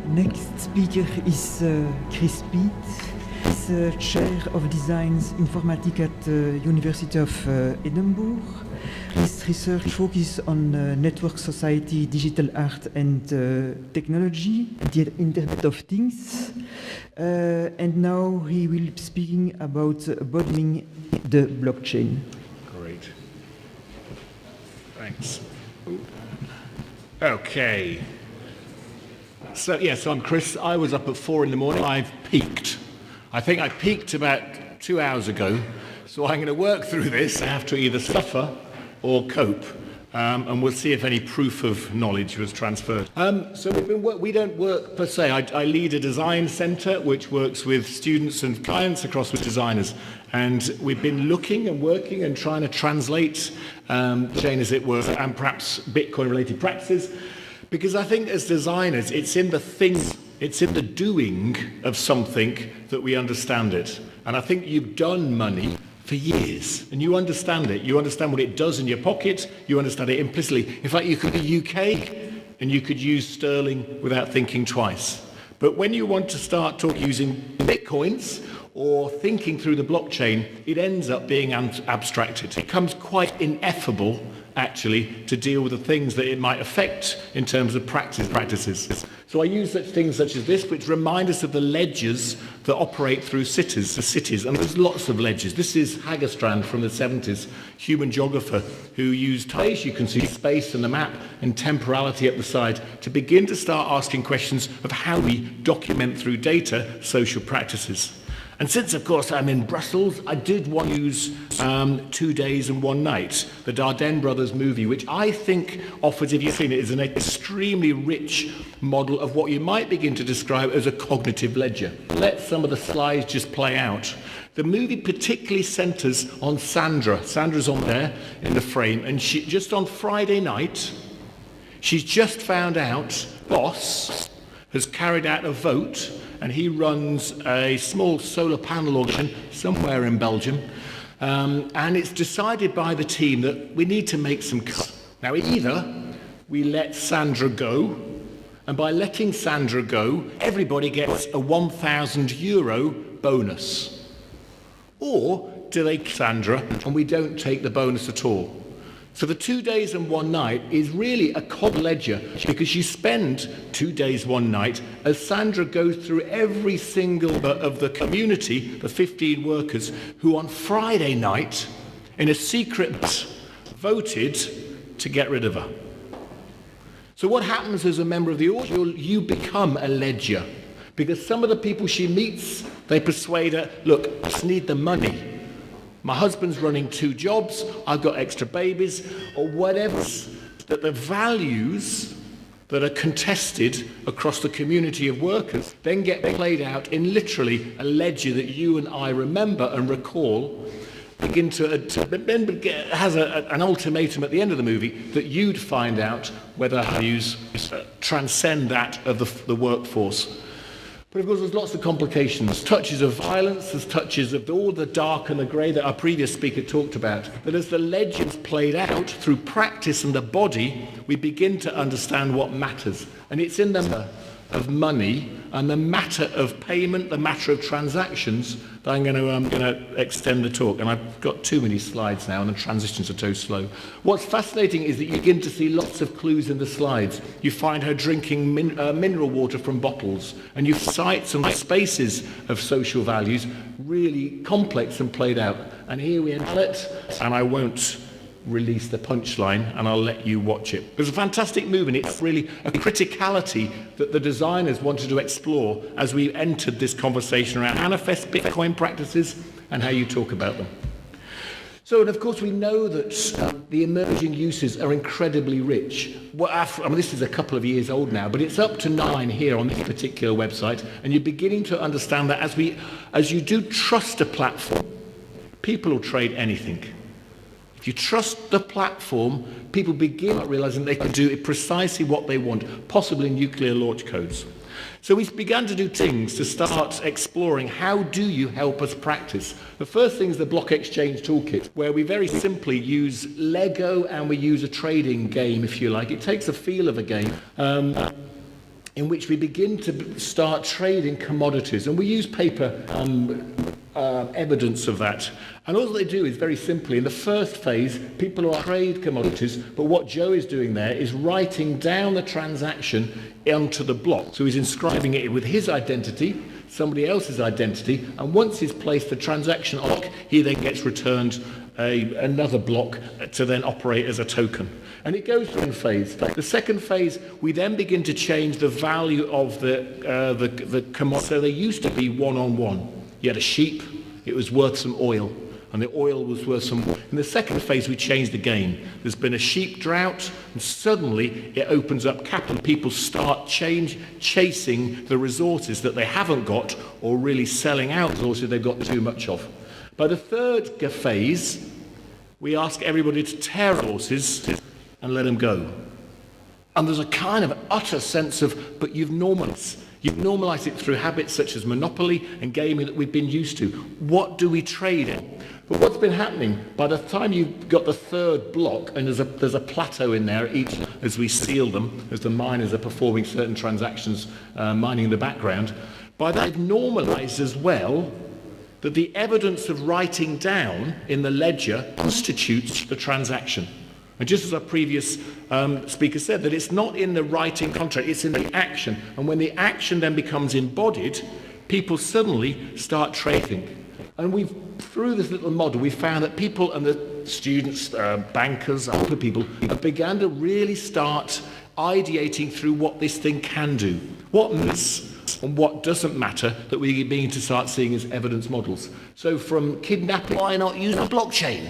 Next speaker is Chris Peet. He's Chair of Design Informatics at the University of Edinburgh. His research focuses on network society, digital art and technology, the Internet of Things. And now he will be speaking about bodystorming the blockchain. Great. Thanks. Okay. So I'm Chris. I was up at 4 in the morning. I've peaked. I think I peaked about 2 hours ago. So I'm going to work through this. I have to either suffer or cope. And we'll see if any proof of knowledge was transferred. So we don't work per se. I lead a design center which works with students and clients across with designers. And we've been looking and working and trying to translate blockchain, as it were, and perhaps Bitcoin-related practices. Because I think as designers, it's in the things, it's in the doing of something that we understand it. And I think you've done money for years, and you understand it. You understand what it does in your pocket. You understand it implicitly. In fact, you could be UK, and you could use sterling without thinking twice. But when you want to start using Bitcoins or thinking through the blockchain, it ends up being abstracted. It becomes quite ineffable, actually, to deal with the things that it might affect in terms of practices. So I use such things such as this, which remind us of the ledgers that operate through cities, and there's lots of ledgers. This is Hagerstrand from the 70s, human geographer, who used space, you can see space in the map, and temporality at the side, to begin to start asking questions of how we document through data social practices. And since, of course, I'm in Brussels, I did want to use 2 days and 1 night, the Dardenne brothers movie, which I think offers, if you've seen it, is an extremely rich model of what you might begin to describe as a cognitive ledger. Let some of the slides just play out. The movie particularly centres on Sandra. Sandra's on there in the frame, and she just on Friday night, she's just found out boss has carried out a vote, and he runs a small solar panel auction somewhere in Belgium, and it's decided by the team that we need to make some cuts. Now, either we let Sandra go, and by letting Sandra go, everybody gets a €1,000 bonus, or do they Sandra and we don't take the bonus at all? So the 2 days and 1 night is really a cog ledger, because you spend 2 days, 1 night, as Sandra goes through every single of the community, the 15 workers, who on Friday night, in a secret voted to get rid of her. So what happens as a member of the audience? You become a ledger, because some of the people she meets, they persuade her, look, I just need the money. My husband's running 2 jobs, I've got extra babies, or whatever, that the values that are contested across the community of workers then get played out in literally a ledger that you and I remember and recall, begin to has an ultimatum at the end of the movie that you'd find out whether values transcend that of the workforce. But of course, there's lots of complications, touches of violence, there's touches of all the dark and the grey that our previous speaker talked about. That as the legends played out through practice and the body, we begin to understand what matters. And it's in the matter of money and the matter of payment, the matter of transactions, that I'm going to extend the talk. And I've got too many slides now, and the transitions are too slow. What's fascinating is that you begin to see lots of clues in the slides. You find her drinking mineral water from bottles, and you sites and spaces of social values, really complex and played out. And here we end it, and I won't release the punchline, and I'll let you watch it. It was a fantastic move, and it's really a criticality that the designers wanted to explore as we entered this conversation around manifest Bitcoin practices and how you talk about them. So, and of course, we know that the emerging uses are incredibly rich. This is a couple of years old now, but it's up to 9 here on this particular website, and you're beginning to understand that as you do trust a platform, people will trade anything. If you trust the platform, people begin realizing they can do precisely what they want, possibly nuclear launch codes. So we began to do things to start exploring how do you help us practice. The first thing is the BlockChain Toolkit, where we very simply use Lego and we use a trading game, if you like. It takes a feel of a game. in which we begin to start trading commodities. And we use paper evidence of that. And all they do is very simply, in the first phase, people will trade commodities, but what Joe is doing there is writing down the transaction onto the block. So he's inscribing it with his identity, somebody else's identity, and once he's placed the transaction on, he then gets returned another block to then operate as a token. And it goes through in phase. The second phase, we then begin to change the value of the commodity. So they used to be one-on-one. You had a sheep, it was worth some oil, and the oil was worth some. In the second phase, we changed the game. There's been a sheep drought, and suddenly it opens up capital. People start chasing the resources that they haven't got, or really selling out resources they've got too much of. By the third phase, we ask everybody to tear resources and let them go. And there's a kind of utter sense of, but you've normalized. You've normalized it through habits such as monopoly and gaming that we've been used to. What do we trade in? But what's been happening, by the time you've got the third block, and there's a plateau in there each as we seal them, as the miners are performing certain transactions, mining in the background, by that they've normalized as well that the evidence of writing down in the ledger constitutes the transaction. And just as our previous speaker said, that it's not in the writing contract, it's in the action. And when the action then becomes embodied, people suddenly start trading. And through this little model, we found that people and the students, bankers, other people, have begun to really start ideating through what this thing can do, what matters and what doesn't matter, that we begin to start seeing as evidence models. So from kidnapping, why not use a blockchain?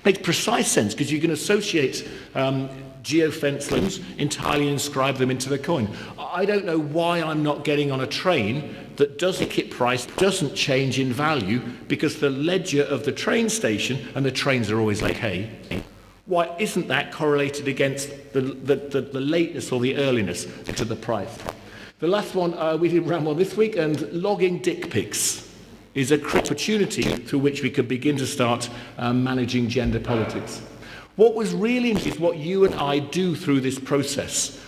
Makes precise sense because you can associate geofence links entirely inscribe them into the coin. I don't know why I'm not getting on a train that ticket price doesn't change in value because the ledger of the train station, and the trains are always like, hey, why isn't that correlated against the lateness or the earliness to the price? The last one, we didn't run one this week, and logging dick pics is a opportunity through which we could begin to start managing gender politics. What was really interesting is what you and I do through this process.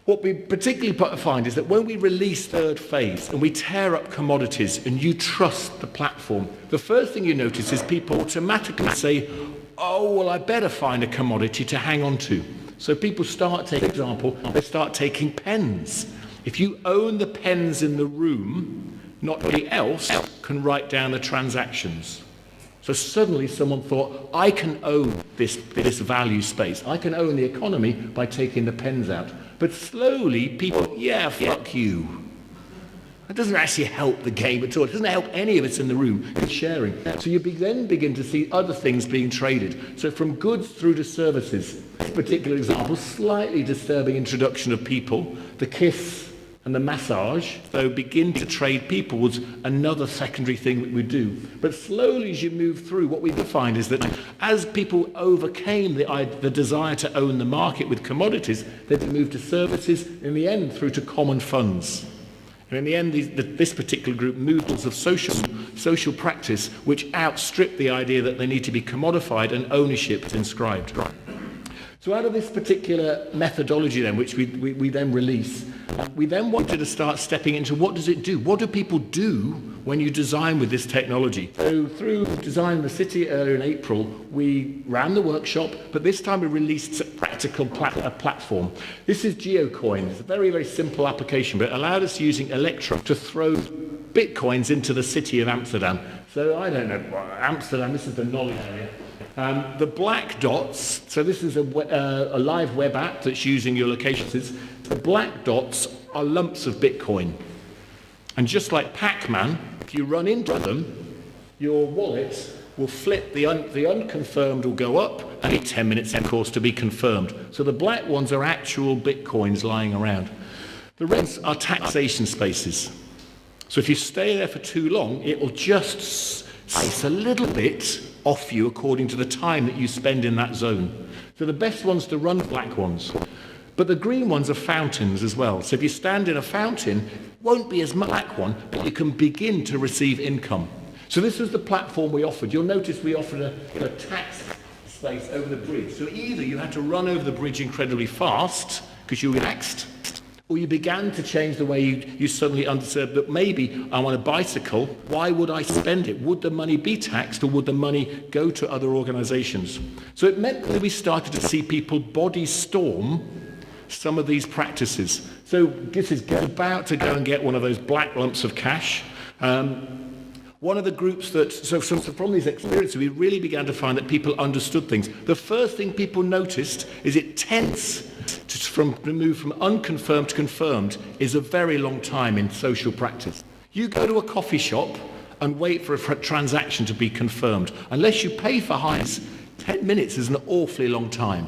What we particularly find is that when we release third phase and we tear up commodities and you trust the platform, the first thing you notice is people automatically say, oh, well, I better find a commodity to hang on to. So people start taking, for example, they start taking pens. If you own the pens in the room, not anybody else can write down the transactions. So suddenly someone thought, I can own this value space. I can own the economy by taking the pens out. But slowly people, yeah, fuck you. It doesn't actually help the game at all. It doesn't help any of us in the room in sharing. So you then begin to see other things being traded. So from goods through to services. This particular example, slightly disturbing introduction of people, the kiss and the massage, though begin to trade people was another secondary thing that we do. But slowly as you move through, what we find is that as people overcame the desire to own the market with commodities, they moved to services, in the end through to common funds. And in the end, this particular group moved towards social practice, which outstripped the idea that they need to be commodified and ownership inscribed. So out of this particular methodology then, which we then release, we then wanted to start stepping into what does it do? What do people do when you design with this technology? So through Design in the City earlier in April, we ran the workshop, but this time we released a practical platform. This is Geocoin. It's a very, very simple application, but it allowed us using Electrum to throw bitcoins into the city of Amsterdam. So I don't know, Amsterdam, this is the knowledge area. The black dots, so this is a live web app that's using your locations. The black dots are lumps of Bitcoin. And just like Pac-Man, if you run into them, your wallet will flip, the unconfirmed will go up, and need 10 minutes, of course, to be confirmed. So the black ones are actual Bitcoins lying around. The reds are taxation spaces. So if you stay there for too long, it will just slice a little bit off you according to the time that you spend in that zone. So the best ones to run black ones. But the green ones are fountains as well. So if you stand in a fountain, it won't be as much black one, but you can begin to receive income. So this was the platform we offered. You'll notice we offered a tax space over the bridge. So either you had to run over the bridge incredibly fast because you were relaxed, Or you began to change the way you suddenly understood that maybe I want a bicycle, why would I spend it? Would the money be taxed or would the money go to other organizations? So it meant that we started to see people body storm some of these practices. So this is about to go and get one of those black lumps of cash. One of the groups that, so from these experiences, we really began to find that people understood things. The first thing people noticed is it tends to move from unconfirmed to confirmed is a very long time in social practice. You go to a coffee shop and wait for a transaction to be confirmed. Unless you pay for hires, 10 minutes is an awfully long time.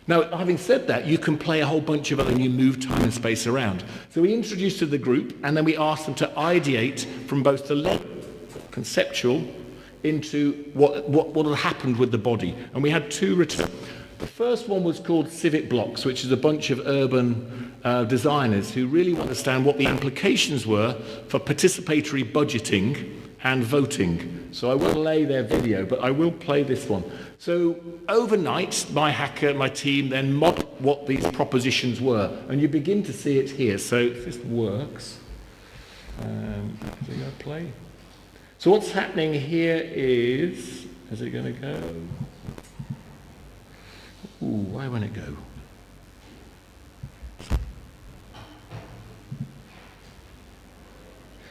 Now, having said that, you can play a whole bunch of other and you move time and space around. So we introduced to the group and then we asked them to ideate from both the conceptual into what had happened with the body. And we had two returns. The first one was called Civic Blocks, which is a bunch of urban designers who really understand what the implications were for participatory budgeting and voting. So I won't play their video, but I will play this one. So overnight, my team then modeled what these propositions were, and you begin to see it here. So if this works, is it going to play? So what's happening here is it going to go? Ooh, why won't it go?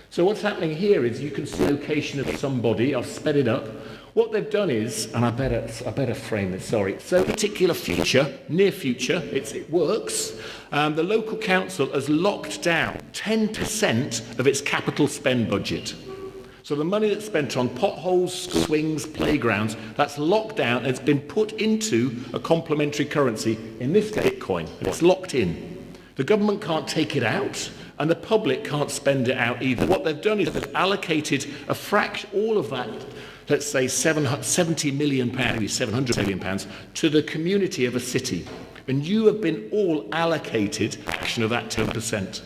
So what's happening here is you can see the location of somebody. I've sped it up. What they've done is, and I better frame this, sorry. So particular future, near future, it works. The local council has locked down 10% of its capital spend budget. So the money that's spent on potholes, swings, playgrounds, that's locked down and it's been put into a complementary currency, in this case Bitcoin, and it's locked in. The government can't take it out and the public can't spend it out either. What they've done is they've allocated a fraction, all of that, let's say 70 million pounds, maybe 700 million pounds, to the community of a city. And you have been all allocated a fraction of that 10%.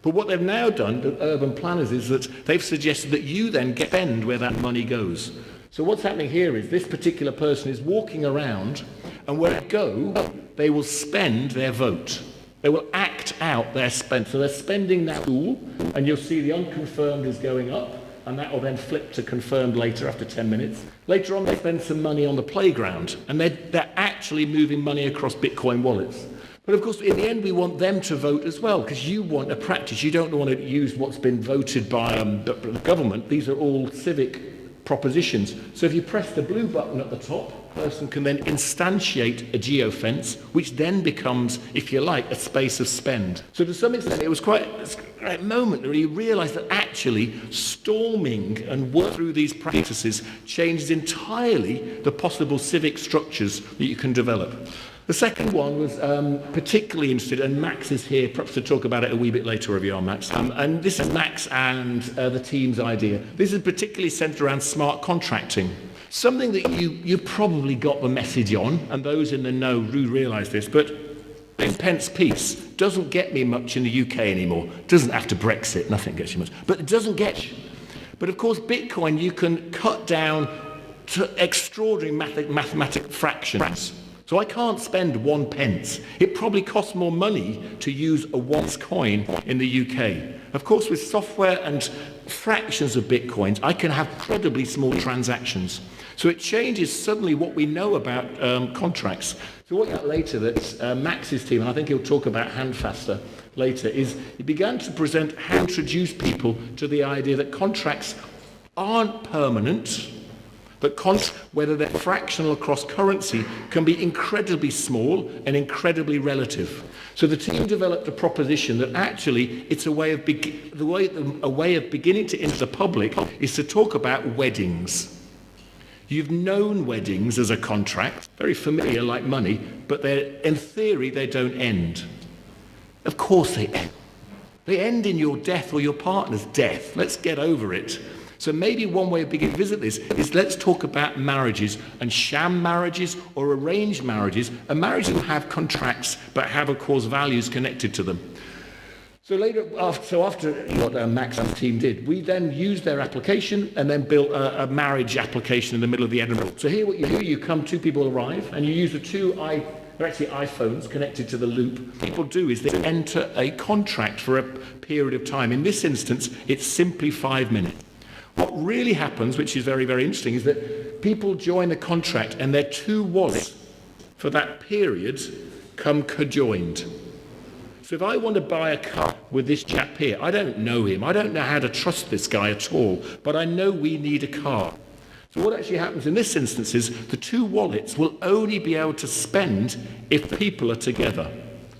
But what they've now done, the urban planners, is that they've suggested that you then spend where that money goes. So what's happening here is this particular person is walking around, and where they go, they will spend their vote. They will act out their spend. So they're spending that school, and you'll see the unconfirmed is going up, and that will then flip to confirmed later after 10 minutes. Later on, they spend some money on the playground, and they're actually moving money across Bitcoin wallets. But of course, in the end, we want them to vote as well, because you want a practice. You don't want to use what's been voted by the government. These are all civic propositions. So if you press the blue button at the top, the person can then instantiate a geofence, which then becomes, if you like, a space of spend. So to some extent, it was quite a great moment where you realised that actually storming and work through these practices changes entirely the possible civic structures that you can develop. The second one was particularly interested, and Max is here, perhaps to talk about it a wee bit later if you are, Max. And this is Max and the team's idea. This is particularly centred around smart contracting. Something that you probably got the message on, and those in the know do realise this, but pence piece doesn't get me much in the UK anymore. Doesn't after Brexit, nothing gets you much. But it doesn't get you. But of course, Bitcoin, you can cut down to extraordinary mathematical fractions. So I can't spend 1 pence. It probably costs more money to use a once coin in the UK. Of course, with software and fractions of Bitcoins, I can have incredibly small transactions. So it changes suddenly what we know about contracts. So what you got later, that Max's team, and I think he'll talk about Handfaster later, is he began to present how to introduce people to the idea that contracts aren't permanent, but whether they're fractional across currency, can be incredibly small and incredibly relative. So the team developed a proposition that actually it's a way of beginning to enter the public is to talk about weddings. You've known weddings as a contract, very familiar like money, but in theory they don't end. Of course they end. They end in your death or your partner's death. Let's get over it. So maybe one way of beginning to visit this is let's talk about marriages and sham marriages or arranged marriages, and marriages that have contracts but have, of course, values connected to them. So after what Max's team did, we then used their application and then built a marriage application in the middle of the Edinburgh. So here you come, two people arrive, and you use the two they're actually iPhones connected to the loop. People do is they enter a contract for a period of time. In this instance, it's simply 5 minutes. What really happens, which is very, very interesting, is that people join the contract and their two wallets for that period come conjoined. So if I want to buy a car with this chap here, I don't know him, I don't know how to trust this guy at all, but I know we need a car. So what actually happens in this instance is the two wallets will only be able to spend if the people are together.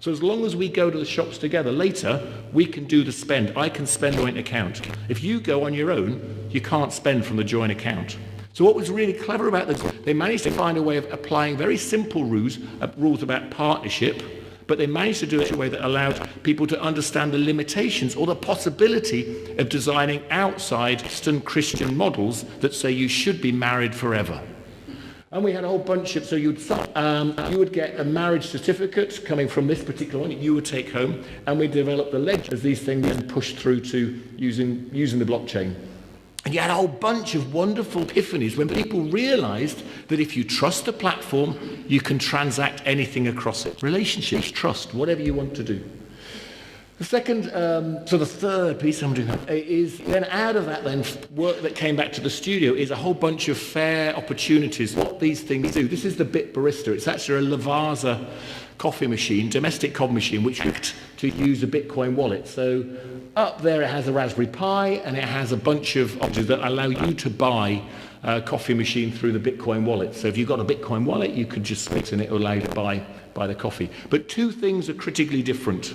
So as long as we go to the shops together later, we can do the spend. I can spend joint account. If you go on your own, you can't spend from the joint account. So what was really clever about this, they managed to find a way of applying very simple rules about partnership, but they managed to do it in a way that allowed people to understand the limitations or the possibility of designing outside Eastern Christian models that say you should be married forever. And we had a whole bunch of, so you would get a marriage certificate coming from this particular one, you would take home, and we developed the ledger as these things then pushed through to using the blockchain. And you had a whole bunch of wonderful epiphanies when people realized that if you trust the platform, you can transact anything across it. Relationships, trust, whatever you want to do. The second, so the third piece I'm doing is then out of that then work that came back to the studio is a whole bunch of fair opportunities, what these things do. This is the Bit Barista. It's actually a Lavazza coffee machine, domestic coffee machine, which worked to use a Bitcoin wallet. So up there it has a Raspberry Pi and it has a bunch of options that allow you to buy a coffee machine through the Bitcoin wallet. So if you've got a Bitcoin wallet, you could just spit and it will allow you to buy the coffee. But two things are critically different.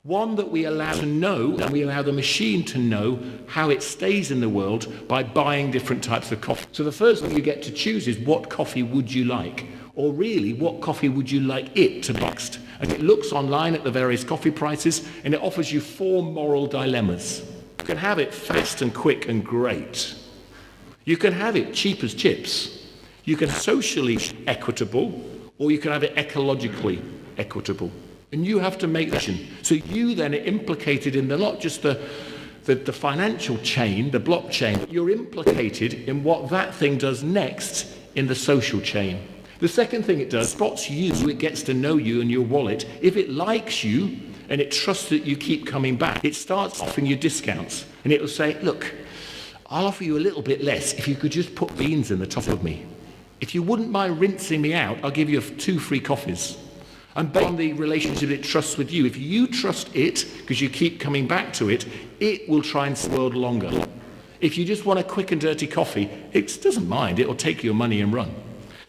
One, that we allow to know, and we allow the machine to know how it stays in the world by buying different types of coffee. So the first thing you get to choose is what coffee would you like? Or really, what coffee would you like it to be next? And it looks online at the various coffee prices, and it offers you 4 moral dilemmas. You can have it fast and quick and great. You can have it cheap as chips. You can have socially equitable, or you can have it ecologically equitable. And you have to make that decision. So you then are implicated in not just the financial chain, the blockchain, but you're implicated in what that thing does next in the social chain. The second thing it does, spots you, it gets to know you and your wallet. If it likes you and it trusts that you keep coming back, it starts offering you discounts. And it will say, look, I'll offer you a little bit less if you could just put beans in the top of me. If you wouldn't mind rinsing me out, I'll give you 2 free coffees. And based on the relationship it trusts with you, if you trust it, because you keep coming back to it, it will try and stay in the world longer. If you just want a quick and dirty coffee, it doesn't mind, it will take your money and run.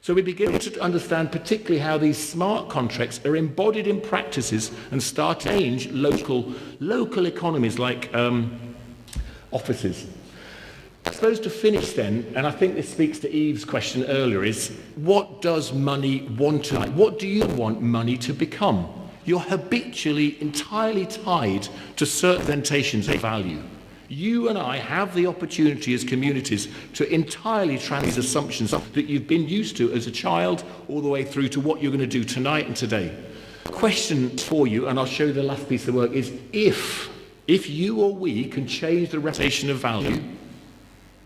So we begin to understand particularly how these smart contracts are embodied in practices and start to change local economies like offices. I suppose to finish then, and I think this speaks to Eve's question earlier, is what does money want to be? What do you want money to become? You're habitually entirely tied to certain representations of value. You and I have the opportunity as communities to entirely transform these assumptions that you've been used to as a child all the way through to what you're going to do tonight and today. The question for you, and I'll show you the last piece of work, is if you or we can change the representation of value,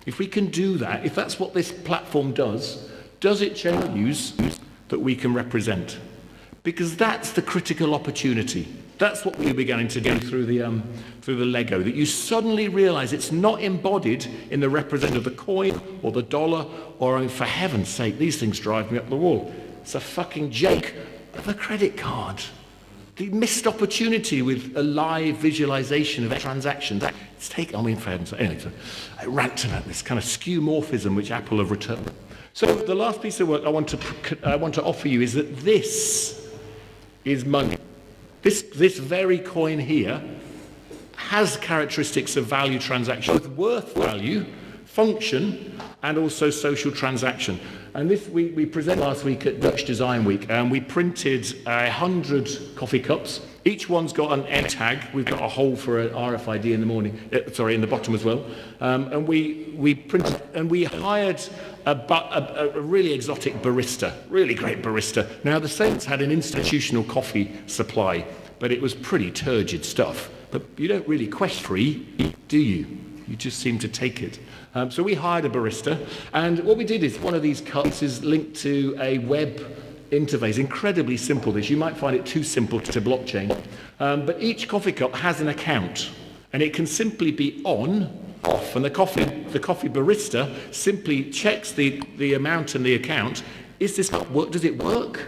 if we can do that, if that's what this platform does it change values that we can represent? Because that's the critical opportunity. That's what we're beginning to do through the Lego, that you suddenly realize it's not embodied in the representation of the coin or the dollar, or, I mean, for heaven's sake, these things drive me up the wall. It's a fucking joke of a credit card. The missed opportunity with a live visualization of transactions. It's taken, I mean, for heaven's sake. Anyway, so I rant about this kind of skeuomorphism which Apple have returned. So the last piece of work I want to offer you is that this is money. This very coin here has characteristics of value transaction, both worth value, function, and also social transaction. And this we presented last week at Dutch Design Week, and we printed 100 coffee cups. Each one's got an N tag. We've got a hole for an RFID in the bottom as well. And we printed, and we hired a really exotic barista, really great barista. Now the Saints had an institutional coffee supply, but it was pretty turgid stuff. But you don't really question free, do you? You just seem to take it. So we hired a barista, and what we did is one of these cups is linked to a web interface, incredibly simple this. You might find it too simple to blockchain. But each coffee cup has an account, and it can simply be on, off, and the coffee barista simply checks the amount and the account. Is this cup work? Does it work?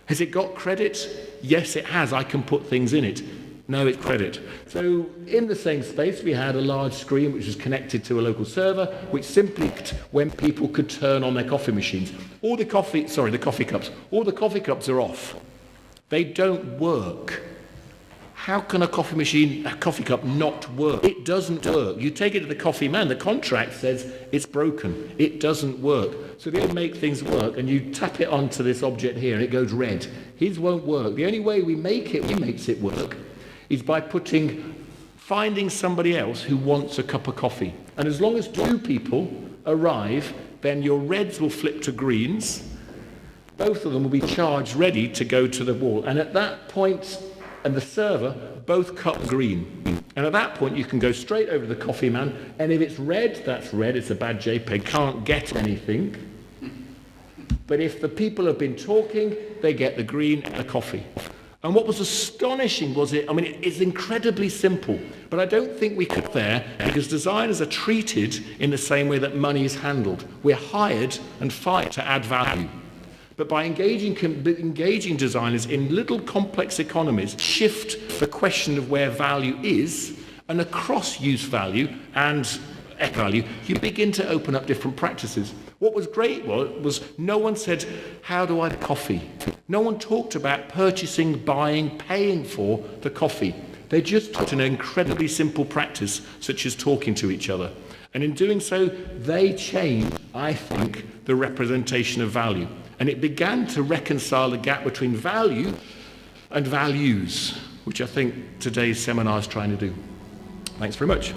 Has it got credit? Yes, it has. I can put things in it. No, it's credit. So in the same space, we had a large screen which was connected to a local server, which simply when people could turn on their coffee machines. The coffee cups. All the coffee cups are off. They don't work. How can a coffee cup not work? It doesn't work. You take it to the coffee man, the contract says it's broken. It doesn't work. So they make things work, and you tap it onto this object here and it goes red. His won't work. The only way he makes it work, is by finding somebody else who wants a cup of coffee. And as long as 2 people arrive, then your reds will flip to greens. Both of them will be charged ready to go to the wall. And at that point, and the server, both cut green. And at that point, you can go straight over to the coffee man. And if it's red, that's red. It's a bad JPEG. Can't get anything. But if the people have been talking, they get the green and the coffee. And what was astonishing was it's incredibly simple, but I don't think we could there because designers are treated in the same way that money is handled. We're hired and fired to add value. But by engaging designers in little complex economies, shift the question of where value is, and across use value and eco value, you begin to open up different practices. What was great was no one said, how do I buy coffee? No one talked about purchasing, buying, paying for the coffee. They just took an incredibly simple practice, such as talking to each other. And in doing so, they changed, I think, the representation of value. And it began to reconcile the gap between value and values, which I think today's seminar is trying to do. Thanks very much.